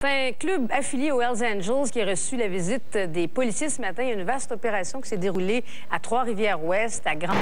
C'est un club affilié aux Hells Angels qui a reçu la visite des policiers ce matin. Il y a une vaste opération qui s'est déroulée à Trois-Rivières-Ouest, à Grand...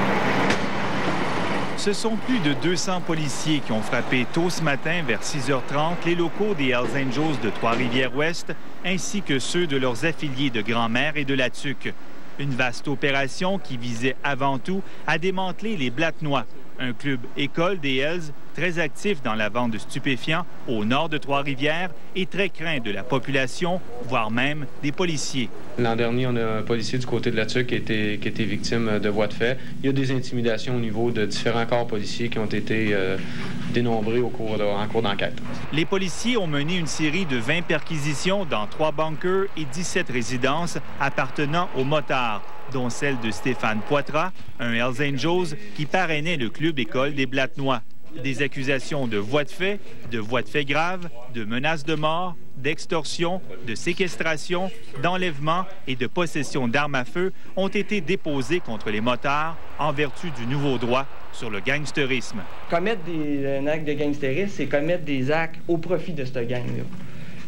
Ce sont plus de 200 policiers qui ont frappé tôt ce matin, vers 6h30, les locaux des Hells Angels de Trois-Rivières-Ouest, ainsi que ceux de leurs affiliés de Grand-Mère et de La Tuque. Une vaste opération qui visait avant tout à démanteler les Blatnois, un club école des Hells très actif dans la vente de stupéfiants au nord de Trois-Rivières et très craint de la population, voire même des policiers. L'an dernier, on a un policier du côté de La Tuque qui a été victime de voies de fait. Il y a des intimidations au niveau de différents corps policiers qui ont été dénombrés en cours d'enquête. Les policiers ont mené une série de 20 perquisitions dans 3 bunkers et 17 résidences appartenant aux motards, dont celle de Stéphane Poitras, un Hells Angels qui parrainait le club école des Blatnois. Des accusations de voies de fait graves, de menaces de mort, d'extorsion, de séquestration, d'enlèvement et de possession d'armes à feu ont été déposées contre les motards en vertu du nouveau droit sur le gangsterisme. Commettre un acte de gangstérisme, c'est commettre des actes au profit de cette gang-là.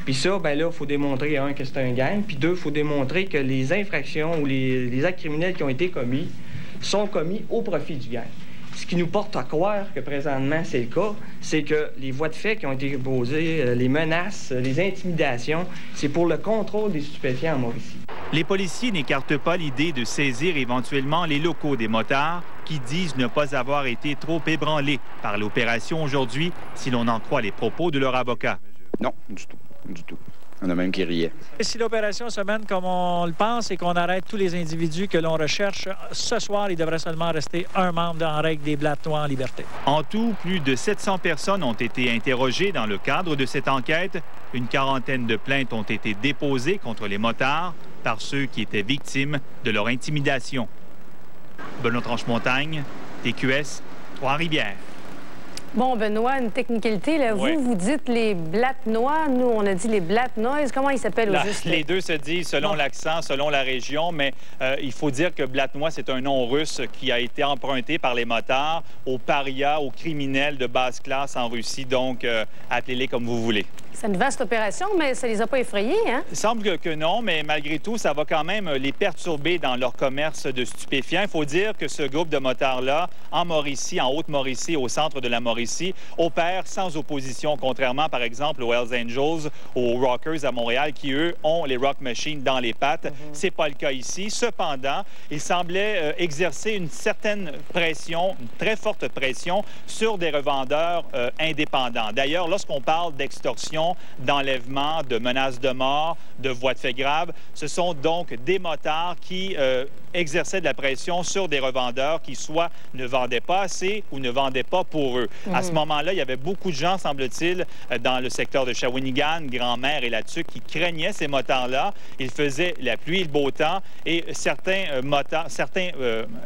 Puis ça, ben là, il faut démontrer, un, que c'est un gang, puis deux, il faut démontrer que les infractions ou les actes criminels qui ont été commis sont commis au profit du gang. Ce qui nous porte à croire que présentement c'est le cas, c'est que les voies de fait qui ont été posées, les menaces, les intimidations, c'est pour le contrôle des stupéfiants en Mauricie. Les policiers n'écartent pas l'idée de saisir éventuellement les locaux des motards qui disent ne pas avoir été trop ébranlés par l'opération aujourd'hui, si l'on en croit les propos de leur avocat. Non, du tout, du tout. On a même qui riait. Si l'opération se mène comme on le pense et qu'on arrête tous les individus que l'on recherche, ce soir, il devrait seulement rester un membre en règle des Blatnois en liberté. En tout, plus de 700 personnes ont été interrogées dans le cadre de cette enquête. Une quarantaine de plaintes ont été déposées contre les motards par ceux qui étaient victimes de leur intimidation. Benoît Tranche-Montagne, TQS, Trois-Rivières. Bon, Benoît, une technicalité, là. Oui. Vous dites les Blatnois. Nous, on a dit les Blatnois. Comment ils s'appellent au juste? Les deux se disent selon l'accent, selon la région, mais il faut dire que Blatnois, c'est un nom russe qui a été emprunté par les motards aux parias, aux criminels de basse classe en Russie. Donc, appelez-les comme vous voulez. C'est une vaste opération, mais ça les a pas effrayés, hein? Il semble que non, mais malgré tout, ça va quand même les perturber dans leur commerce de stupéfiants. Il faut dire que ce groupe de motards-là, en Mauricie, en Haute-Mauricie, au centre de la Mauricie, opère sans opposition, contrairement, par exemple, aux Hells Angels, aux Rockers à Montréal, qui, eux, ont les Rock Machines dans les pattes. C'est pas le cas ici. Cependant, il semblait exercer une certaine pression, une très forte pression, sur des revendeurs indépendants. D'ailleurs, lorsqu'on parle d'extorsion, d'enlèvement, de menaces de mort, de voies de fait graves, ce sont donc des motards qui exerçaient de la pression sur des revendeurs qui soit ne vendaient pas assez ou ne vendaient pas pour eux. À ce moment-là, il y avait beaucoup de gens, semble-t-il, dans le secteur de Shawinigan, Grand-Mère et La Tuque, qui craignaient ces motards-là. Ils faisaient la pluie et le beau temps et certains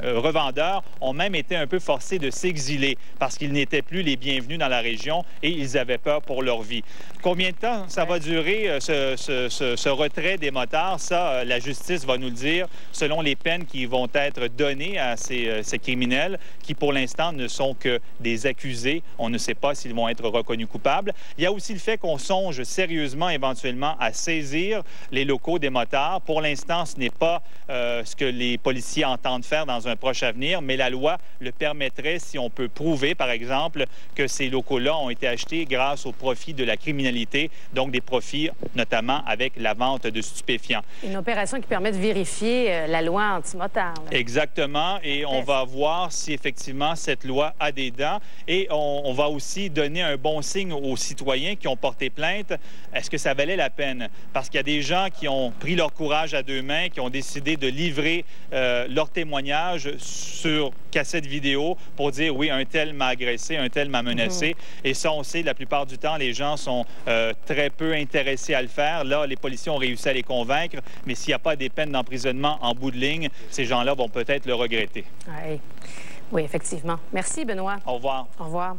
revendeurs ont même été un peu forcés de s'exiler parce qu'ils n'étaient plus les bienvenus dans la région et ils avaient peur pour leur vie. Combien de temps ça va durer, ce retrait des motards? Ça, la justice va nous le dire, selon les peines qui vont être données à ces criminels qui, pour l'instant, ne sont que des accusés. On ne sait pas s'ils vont être reconnus coupables. Il y a aussi le fait qu'on songe sérieusement, éventuellement, à saisir les locaux des motards. Pour l'instant, ce n'est pas ce que les policiers entendent faire dans un proche avenir, mais la loi le permettrait si on peut prouver, par exemple, que ces locaux-là ont été achetés grâce au profit de la criminalité, donc des profits notamment avec la vente de stupéfiants. Une opération qui permet de vérifier la loi anti-motard. Exactement, et on va voir si effectivement cette loi a des dents et on va aussi donner un bon signe aux citoyens qui ont porté plainte. Est-ce que ça valait la peine? Parce qu'il y a des gens qui ont pris leur courage à deux mains, qui ont décidé de livrer leur témoignage sur cassette vidéo pour dire oui, un tel m'a agressé, un tel m'a menacé. Et ça, on sait, la plupart du temps, les gens sont très peu intéressés à le faire. Là, les policiers ont réussi à les convaincre, mais s'il n'y a pas des peines d'emprisonnement en bout de ligne, ces gens-là vont peut-être le regretter. Oui, effectivement. Merci, Benoît. Au revoir. Au revoir.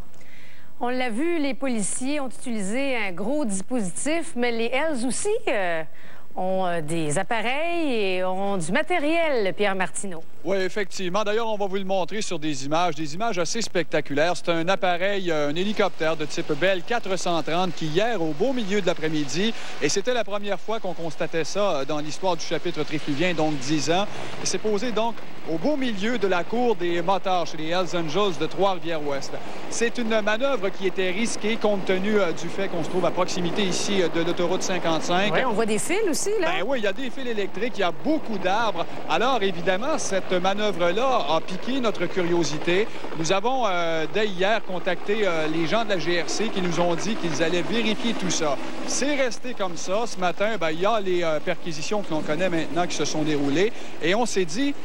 On l'a vu, les policiers ont utilisé un gros dispositif, mais les Hells aussi ont des appareils et ont du matériel, Pierre Martineau. Oui, effectivement. D'ailleurs, on va vous le montrer sur des images assez spectaculaires. C'est un appareil, un hélicoptère de type Bell 430 qui, hier, au beau milieu de l'après-midi, et c'était la première fois qu'on constatait ça dans l'histoire du chapitre trifluvien, donc 10 ans, et c'est posé donc au beau milieu de la cour des motards chez les Hells Angels de Trois-Rivières-Ouest. C'est une manœuvre qui était risquée compte tenu du fait qu'on se trouve à proximité ici de l'autoroute 55. Oui, on voit des fils aussi, là. Ben oui, il y a des fils électriques, il y a beaucoup d'arbres. Alors, évidemment, cette manœuvre-là a piqué notre curiosité. Nous avons, dès hier, contacté les gens de la GRC qui nous ont dit qu'ils allaient vérifier tout ça. C'est resté comme ça. Ce matin, ben, il y a les perquisitions que l'on connaît maintenant qui se sont déroulées. Et on s'est dit,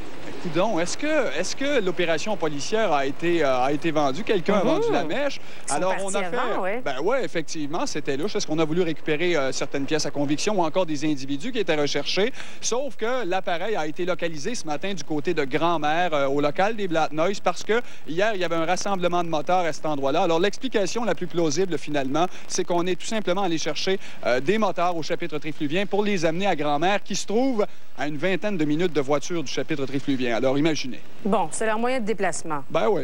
coudonc, est-ce que l'opération policière a été vendue? Quelqu'un a vendu la mèche? Alors, on a fait... ouais. Ben oui, effectivement, c'était louche. Est-ce qu'on a voulu récupérer certaines pièces à conviction ou encore des individus qui étaient recherchés? Sauf que l'appareil a été localisé ce matin du côté de Grand-Mère, au local des Blatt-Noise, parce que hier, il y avait un rassemblement de motards à cet endroit-là. Alors, l'explication la plus plausible, finalement, c'est qu'on est tout simplement allé chercher des motards au chapitre trifluvien pour les amener à Grand-Mère, qui se trouve à une vingtaine de minutes de voiture du chapitre trifluvien. Alors, imaginez. Bon, c'est leur moyen de déplacement. Ben oui.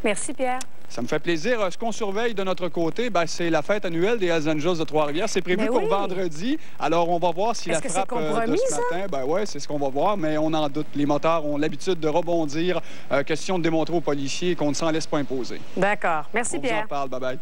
Merci, Pierre. Ça me fait plaisir. Ce qu'on surveille de notre côté, ben, c'est la fête annuelle des Hells Angels de Trois-Rivières. C'est prévu pour vendredi. Alors, on va voir si la frappe de ce matin... Ben oui, c'est ce qu'on va voir, mais on en doute. Les motards ont l'habitude de rebondir. Question de démontrer aux policiers qu'on ne s'en laisse pas imposer. D'accord. Merci, Pierre. On vous en parle. Bye-bye.